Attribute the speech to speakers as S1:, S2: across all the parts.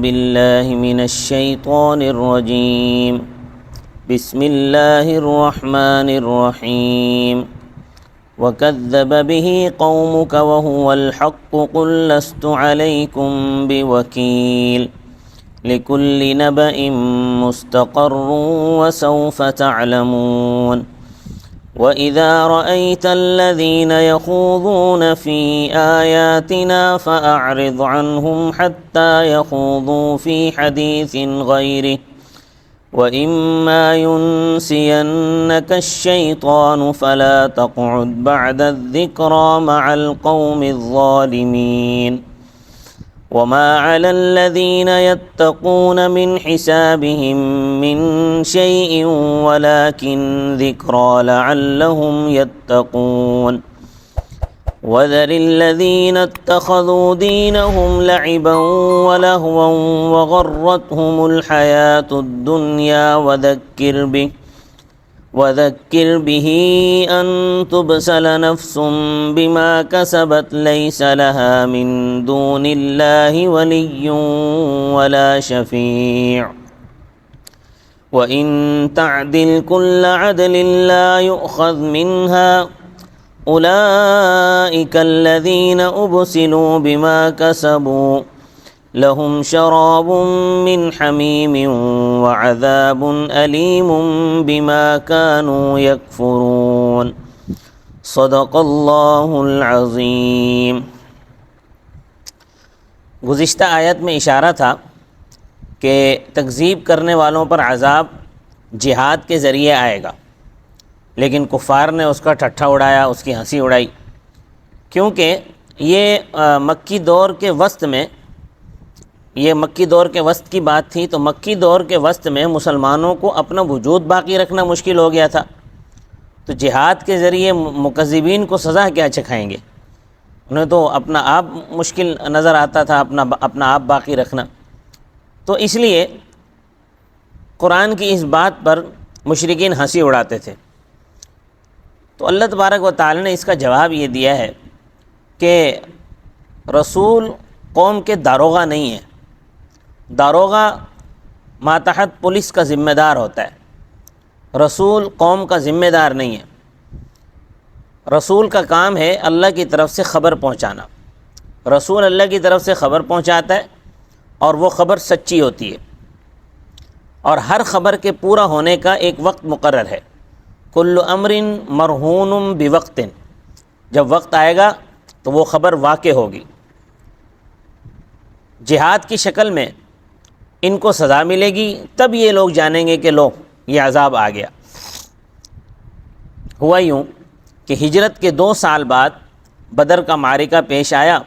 S1: بالله من الشيطان الرجيم. بسم الله الرحمن الرحيم. وكذب به قومك وهو الحق قل لست عليكم بوكيل لكل نبأ مستقر وسوف تعلمون. وَإِذَا رَأَيْتَ الَّذِينَ يَخُوضُونَ فِي آيَاتِنَا فَأَعْرِضْ عَنْهُمْ حَتَّى يَخُوضُوا فِي حَدِيثٍ غَيْرِهِ وَإِمَّا يُنْسِيَنَّكَ الشَّيْطَانُ فَلَا تَقْعُدْ بَعْدَ الذِّكْرَى مَعَ الْقَوْمِ الظَّالِمِينَ. وَمَا عَلَى الَّذِينَ يَتَّقُونَ مِنْ حِسَابِهِمْ مِنْ شَيْءٍ وَلَكِنْ ذِكْرَى لَعَلَّهُمْ يَتَّقُونَ. وَذَرِ الَّذِينَ اتَّخَذُوا دِينَهُمْ لَعِبًا وَلَهْوًا وَغَرَّتْهُمُ الْحَيَاةُ الدُّنْيَا وَذَكِّرْ بِهِ أَن تُبْسَلَ نَفْسٌ بِمَا كَسَبَتْ لَيْسَ لَهَا مِن دُونِ اللَّهِ وَلِيٌّ وَلَا شَفِيعٌ وَإِن تَعْدِلْ كُلَّ عَدْلٍ لَّا يُؤْخَذْ مِنْهَا أُولَئِكَ الَّذِينَ أُبْسِلُوا بِمَا كَسَبُوا لَهُمْ شَرَابٌ مِّنْ حَمِيمٍ وَعَذَابٌ أَلِيمٌ بِمَا كَانُوا يَكْفُرُونَ. صدق اللہ العظیم. گزشتہ آیت میں اشارہ تھا کہ تکذیب کرنے والوں پر عذاب جہاد کے ذریعے آئے گا، لیکن کفار نے اس کا ٹھٹھا اڑایا، اس کی ہنسی اڑائی، کیونکہ یہ مکی دور کے وسط کی بات تھی. تو مکی دور کے وسط میں مسلمانوں کو اپنا وجود باقی رکھنا مشکل ہو گیا تھا، تو جہاد کے ذریعے مکذبین کو سزا کیا چکھائیں گے؟ انہیں تو اپنا آپ مشکل نظر آتا تھا، اپنا آپ باقی رکھنا. تو اس لیے قرآن کی اس بات پر مشرکین ہنسی اڑاتے تھے. تو اللہ تبارک و تعالی نے اس کا جواب یہ دیا ہے کہ رسول قوم کے داروغہ نہیں ہے. داروغہ ماتحت پولیس کا ذمہ دار ہوتا ہے، رسول قوم کا ذمہ دار نہیں ہے. رسول کا کام ہے اللہ کی طرف سے خبر پہنچانا. رسول اللہ کی طرف سے خبر پہنچاتا ہے اور وہ خبر سچی ہوتی ہے، اور ہر خبر کے پورا ہونے کا ایک وقت مقرر ہے. کل امر مرہون بوقت، جب وقت آئے گا تو وہ خبر واقع ہوگی. جہاد کی شکل میں ان کو سزا ملے گی، تب یہ لوگ جانیں گے کہ لو یہ عذاب آ گیا. ہوا یوں کہ ہجرت کے 2 سال بعد بدر کا معرکہ پیش آیا.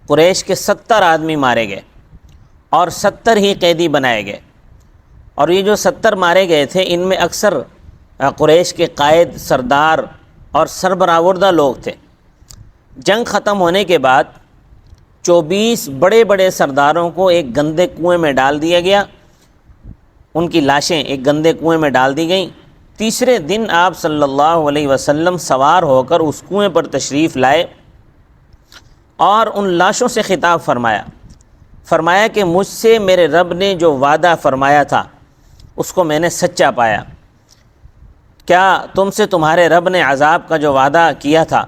S1: قریش کے 70 آدمی مارے گئے اور 70 ہی قیدی بنائے گئے. اور یہ جو 70 مارے گئے تھے ان میں اکثر قریش کے قائد، سردار اور سربراہوردہ لوگ تھے. جنگ ختم ہونے کے بعد 24 بڑے بڑے سرداروں کو ایک گندے کنویں میں ڈال دیا گیا. ان کی لاشیں ایک گندے کنویں میں ڈال دی گئیں. تیسرے دن آپ صلی اللہ علیہ وسلم سوار ہو کر اس کنویں پر تشریف لائے اور ان لاشوں سے خطاب فرمایا کہ مجھ سے میرے رب نے جو وعدہ فرمایا تھا اس کو میں نے سچا پایا. کیا تم سے تمہارے رب نے عذاب کا جو وعدہ کیا تھا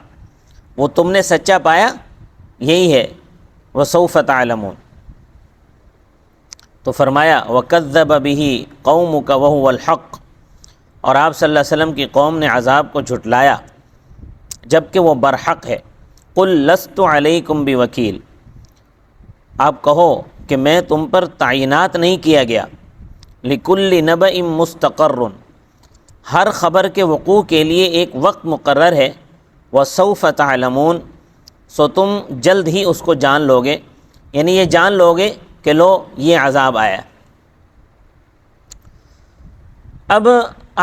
S1: وہ تم نے سچا پایا؟ یہی ہے وَسَوْفَ تَعْلَمُونَ. تو فرمایا وَكَذَّبَ بِهِ قَوْمُكَ وَهُوَ الْحَقُّ، اور آپ صلی اللہ علیہ وسلم کی قوم نے عذاب کو جھٹلایا جبکہ وہ برحق ہے. قُلْ لَسْتُ عَلَيْكُمْ بِوَكِيلٍ، آپ کہو کہ میں تم پر تعینات نہیں کیا گیا. لِكُلِّ نَبَإٍ مُسْتَقَرٌّ، ہر خبر کے وقوع کے لیے ایک وقت مقرر ہے. وَسَوْفَ تَعْلَمُونَ، سو تم جلد ہی اس کو جان لوگے، یعنی یہ جان لوگے کہ لو یہ عذاب آیا. اب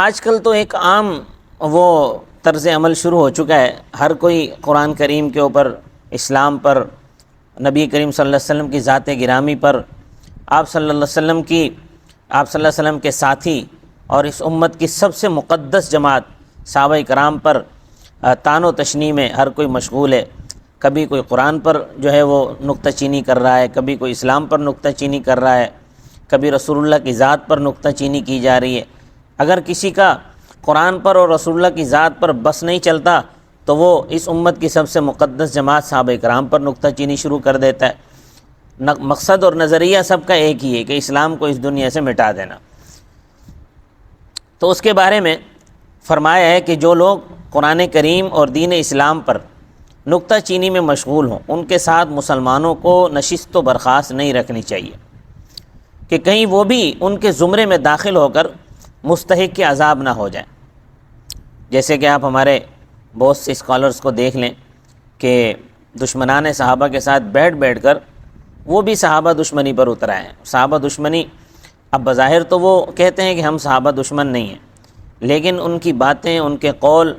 S1: آج کل تو ایک عام وہ طرز عمل شروع ہو چکا ہے، ہر کوئی قرآن کریم کے اوپر، اسلام پر، نبی کریم صلی اللہ علیہ وسلم کی ذات گرامی پر، آپ صلی اللہ علیہ وسلم کے ساتھی اور اس امت کی سب سے مقدس جماعت صحابہ کرام پر تان و تشنیع میں ہر کوئی مشغول ہے. کبھی کوئی قرآن پر جو ہے وہ نکتہ چینی کر رہا ہے، کبھی کوئی اسلام پر نکتہ چینی کر رہا ہے، کبھی رسول اللہ کی ذات پر نکتہ چینی کی جا رہی ہے۔ اگر کسی کا قرآن پر اور رسول اللہ کی ذات پر بس نہیں چلتا تو وہ اس امت کی سب سے مقدس جماعت صحابہ کرام پر نکتہ چینی شروع کر دیتا ہے۔ مقصد اور نظریہ سب کا ایک ہی ہے کہ اسلام کو اس دنیا سے مٹا دینا۔ تو اس کے بارے میں فرمایا ہے کہ جو لوگ قرآن کریم اور دین اسلام پر نکتہ چینی میں مشغول ہوں ان کے ساتھ مسلمانوں کو نشست و برخاست نہیں رکھنی چاہیے کہ کہیں وہ بھی ان کے زمرے میں داخل ہو کر مستحق کے عذاب نہ ہو جائیں۔ جیسے کہ آپ ہمارے بہت سے اسکالرز کو دیکھ لیں کہ دشمنان صحابہ کے ساتھ بیٹھ کر وہ بھی صحابہ دشمنی پر اتر آئے ہیں۔ صحابہ دشمنی، اب بظاہر تو وہ کہتے ہیں کہ ہم صحابہ دشمن نہیں ہیں، لیکن ان کی باتیں، ان کے قول،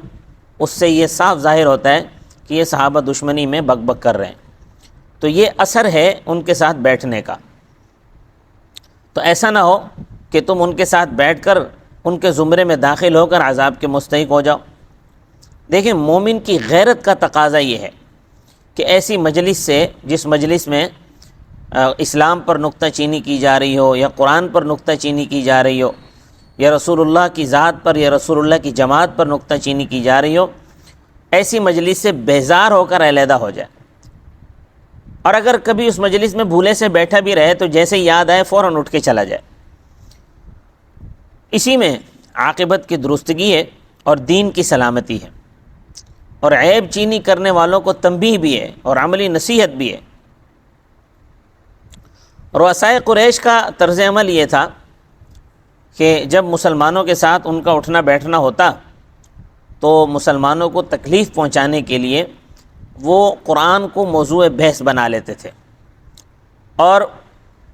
S1: اس سے یہ صاف ظاہر ہوتا ہے کہ یہ صحابہ دشمنی میں بک بک کر رہے ہیں۔ تو یہ اثر ہے ان کے ساتھ بیٹھنے کا۔ تو ایسا نہ ہو کہ تم ان کے ساتھ بیٹھ کر ان کے زمرے میں داخل ہو کر عذاب کے مستحق ہو جاؤ۔ دیکھیں، مومن کی غیرت کا تقاضا یہ ہے کہ ایسی مجلس سے، جس مجلس میں اسلام پر نکتہ چینی کی جا رہی ہو یا قرآن پر نکتہ چینی کی جا رہی ہو یا رسول اللہ کی ذات پر یا رسول اللہ کی جماعت پر نکتہ چینی کی جا رہی ہو، ایسی مجلس سے بیزار ہو کر علیحدہ ہو جائے۔ اور اگر کبھی اس مجلس میں بھولے سے بیٹھا بھی رہے تو جیسے یاد آئے فوراً اٹھ کے چلا جائے۔ اسی میں عاقبت کی درستگی ہے اور دین کی سلامتی ہے، اور عیب چینی کرنے والوں کو تنبیہ بھی ہے اور عملی نصیحت بھی ہے۔ رؤسائے قریش کا طرز عمل یہ تھا کہ جب مسلمانوں کے ساتھ ان کا اٹھنا بیٹھنا ہوتا تو مسلمانوں کو تکلیف پہنچانے کے لیے وہ قرآن کو موضوع بحث بنا لیتے تھے اور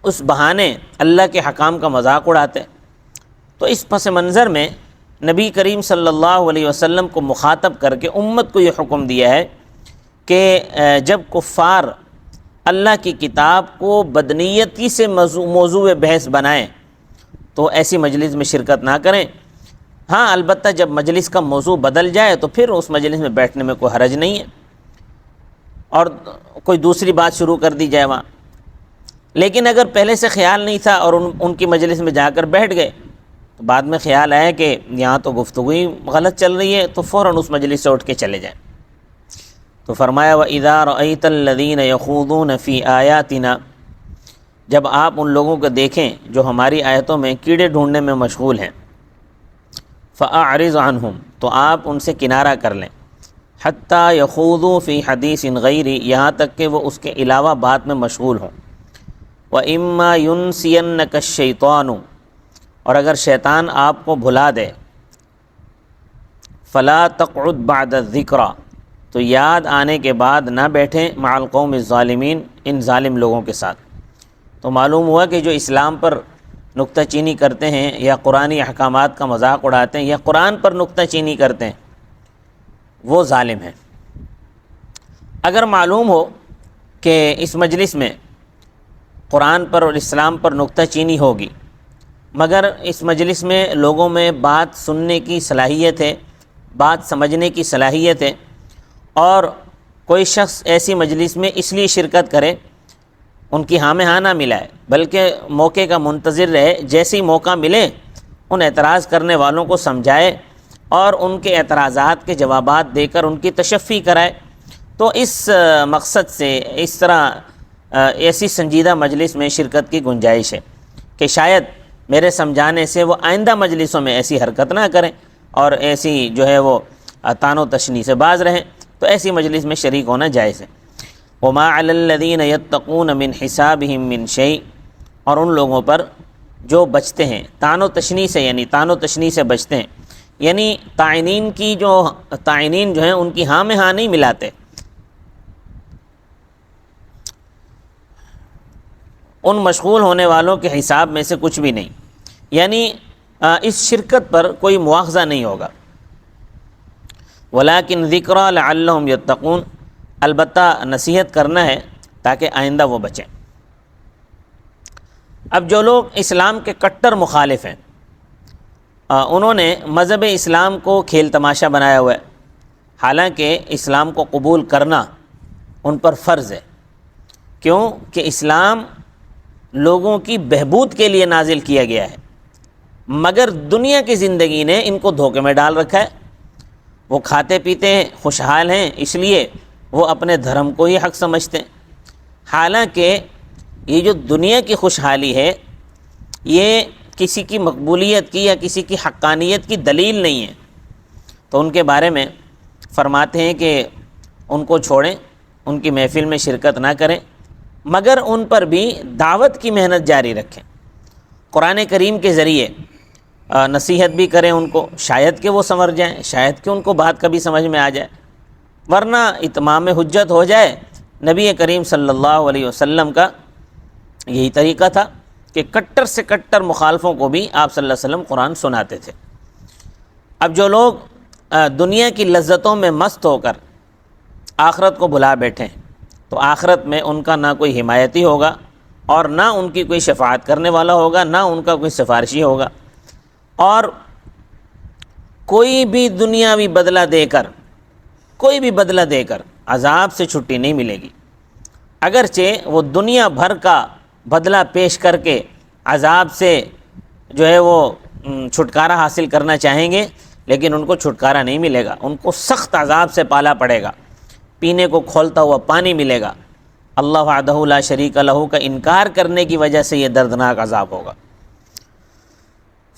S1: اس بہانے اللہ کے حکام کا مذاق اڑاتے۔ تو اس پس منظر میں نبی کریم صلی اللہ علیہ وسلم کو مخاطب کر کے امت کو یہ حکم دیا ہے کہ جب کفار اللہ کی کتاب کو بدنیتی سے موضوع بحث بنائیں تو ایسی مجلس میں شرکت نہ کریں۔ ہاں، البتہ جب مجلس کا موضوع بدل جائے تو پھر اس مجلس میں بیٹھنے میں کوئی حرج نہیں ہے اور کوئی دوسری بات شروع کر دی جائے وہاں۔ لیکن اگر پہلے سے خیال نہیں تھا اور ان کی مجلس میں جا کر بیٹھ گئے تو بعد میں خیال آیا کہ یہاں تو گفتگو ہی غلط چل رہی ہے، تو فوراً اس مجلس سے اٹھ کے چلے جائیں۔ تو فرمایا وَإِذَا رَأَيْتَ الَّذِينَ يَخُوضُونَ فِي آيَاتِنَا، جب آپ ان لوگوں کو دیکھیں جو ہماری آیتوں میں کیڑے ڈھونڈنے میں مشغول ہیں، فَأَعْرِضْ عَنْهُمْ، تو آپ ان سے کنارہ کر لیں، حَتَّى يَخُوضُوا فِي حَدِيثٍ غَيْرِ، یہاں تک کہ وہ اس کے علاوہ بات میں مشغول ہوں۔ وَإِمَّا يُنْسِيَنَّكَ الشَّيْطَانُ، اور اگر شیطان آپ کو بھلا دے، فَلَا تَقْعُدْ بَعْدَ الذِّكْرَى، تو یاد آنے کے بعد نہ بیٹھیں، مع القوم الظالمین، ان ظالم لوگوں کے ساتھ۔ تو معلوم ہوا کہ جو اسلام پر نکتہ چینی کرتے ہیں یا قرآنی احکامات کا مذاق اڑاتے ہیں یا قرآن پر نکتہ چینی کرتے ہیں وہ ظالم ہیں۔ اگر معلوم ہو کہ اس مجلس میں قرآن پر اور اسلام پر نکتہ چینی ہوگی، مگر اس مجلس میں لوگوں میں بات سننے کی صلاحیت ہے، بات سمجھنے کی صلاحیت ہے، اور کوئی شخص ایسی مجلس میں اس لیے شرکت کرے، ان کی ہاں میں ہاں نہ ملائے، بلکہ موقع کا منتظر رہے، جیسے ہی موقع ملے ان اعتراض کرنے والوں کو سمجھائے اور ان کے اعتراضات کے جوابات دے کر ان کی تشفی کرائے، تو اس مقصد سے اس طرح ایسی سنجیدہ مجلس میں شرکت کی گنجائش ہے کہ شاید میرے سمجھانے سے وہ آئندہ مجلسوں میں ایسی حرکت نہ کریں اور ایسی جو ہے وہ طعن و تشنیع سے باز رہیں، تو ایسی مجلس میں شریک ہونا جائز ہے۔ وَمَا عَلَى الَّذِينَ يَتَّقُونَ مِنْ حِسَابِهِمْ مِنْ شَيْءٍ، اور ان لوگوں پر جو بچتے ہیں طعن و تشنیع سے، یعنی طعن و تشنیع سے بچتے ہیں، یعنی طاعنین جو ہیں ان کی ہاں میں ہاں نہیں ملاتے، ان مشغول ہونے والوں کے حساب میں سے کچھ بھی نہیں، یعنی اس شرکت پر کوئی مواخذہ نہیں ہوگا۔ وَلَكِنْ ذِكْرَى لَعَلَّهُمْ يَتَّقُونَ، البتہ نصیحت کرنا ہے تاکہ آئندہ وہ بچیں۔ اب جو لوگ اسلام کے کٹر مخالف ہیں، انہوں نے مذہب اسلام کو کھیل تماشا بنایا ہوا ہے، حالانکہ اسلام کو قبول کرنا ان پر فرض ہے۔ کیوں کہ اسلام لوگوں کی بہبود کے لیے نازل کیا گیا ہے، مگر دنیا کی زندگی نے ان کو دھوکے میں ڈال رکھا ہے۔ وہ کھاتے پیتے ہیں، خوشحال ہیں، اس لیے وہ اپنے دھرم کو ہی حق سمجھتے ہیں، حالانکہ یہ جو دنیا کی خوشحالی ہے یہ کسی کی مقبولیت کی یا کسی کی حقانیت کی دلیل نہیں ہے۔ تو ان کے بارے میں فرماتے ہیں کہ ان کو چھوڑیں، ان کی محفل میں شرکت نہ کریں، مگر ان پر بھی دعوت کی محنت جاری رکھیں، قرآن کریم کے ذریعے نصیحت بھی کریں ان کو، شاید کہ وہ سنور جائیں، شاید کہ ان کو بات کبھی سمجھ میں آ جائے، ورنہ اتمام حجت ہو جائے۔ نبی کریم صلی اللہ علیہ وسلم کا یہی طریقہ تھا کہ کٹر سے کٹر مخالفوں کو بھی آپ صلی اللہ علیہ وسلم قرآن سناتے تھے۔ اب جو لوگ دنیا کی لذتوں میں مست ہو کر آخرت کو بھلا بیٹھیں تو آخرت میں ان کا نہ کوئی حمایتی ہوگا اور نہ ان کی کوئی شفاعت کرنے والا ہوگا، نہ ان کا کوئی سفارشی ہوگا، اور کوئی بھی دنیاوی بدلہ دے کر، کوئی بھی بدلہ دے کر عذاب سے چھٹی نہیں ملے گی۔ اگرچہ وہ دنیا بھر کا بدلہ پیش کر کے عذاب سے جو ہے وہ چھٹکارا حاصل کرنا چاہیں گے، لیکن ان کو چھٹکارا نہیں ملے گا، ان کو سخت عذاب سے پالا پڑے گا، پینے کو کھولتا ہوا پانی ملے گا۔ اللہ وحدہ لا شریک لہ کا انکار کرنے کی وجہ سے یہ دردناک عذاب ہوگا۔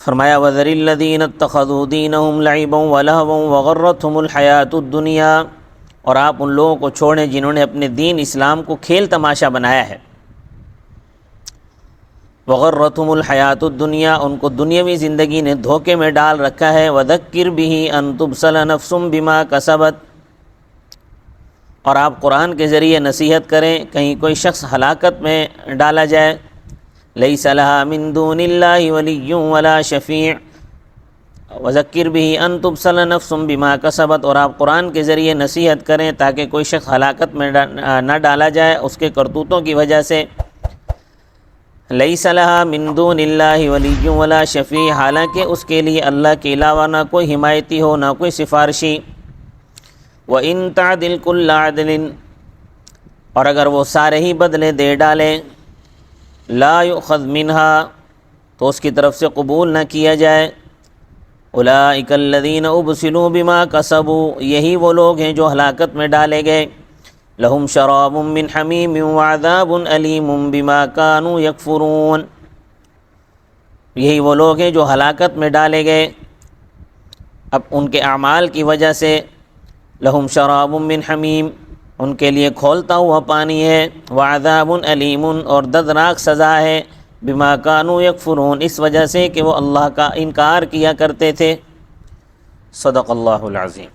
S1: فرمایا وَذَرِ الَّذِينَ اتَّخَذُوا دِينَهُمْ لَعِبًا وَلَهْوًا وَغَرَّتْهُمُ الْحَيَاةُ الدُّنْيَا، اور آپ ان لوگوں کو چھوڑیں جنہوں نے اپنے دین اسلام کو کھیل تماشا بنایا ہے۔ وَغَرَّتْهُمُ الْحَيَاةُ الدُّنْيَا، ان کو دنیاوی زندگی نے دھوکے میں ڈال رکھا ہے۔ وَذَكِّرْ بِهِ أَن تُبْصَلَ نَفْسٌ بِمَا كَسَبَتْ، اور آپ قرآن کے ذریعے نصیحت کریں کہیں کوئی شخص ہلاکت میں ڈالا جائے۔ لَيْسَ لَهَا مِن دُونِ اللَّهِ وَلِيٌّ وَلَا شَفِيعٌ وَذَكِّرْ بِهِ أَن تُبْصَلَ نَفْسٌ بِمَا كَسَبَتْ، اور آپ قرآن کے ذریعے نصیحت کریں تاکہ کوئی شخص ہلاکت میں نہ ڈالا جائے اس کے کرتوتوں کی وجہ سے۔ لَيْسَ لَهَا مِن دُونِ اللَّهِ وَلِيٌّ وَلَا شَفِيعٌ، حالانکہ اس کے لیے اللہ کے علاوہ نہ کوئی حمایتی ہو نہ کوئی سفارشی۔ وَإِن تَعْدِلْ كُلَّ عَدْلٍ، اور اگر وہ سارے ہی بدلے دے ڈالیں، لا يؤخذ منها، تو اس کی طرف سے قبول نہ کیا جائے۔ اولئک الذین ابسلوا بما کسبوا، یہی وہ لوگ ہیں جو ہلاکت میں ڈالے گئے۔ لہم شراب من حمیم وعذاب علیم بما كانوا یکفرون، یہی وہ لوگ ہیں جو ہلاکت میں ڈالے گئے اب ان کے اعمال کی وجہ سے۔ لہم شراب من حمیم، ان کے لیے کھولتا ہوا پانی ہے، وعذاب علیم، اور دردناک سزا ہے، بما كانوا یکفرون، اس وجہ سے کہ وہ اللہ کا انکار کیا کرتے تھے۔ صدق اللہ العظیم۔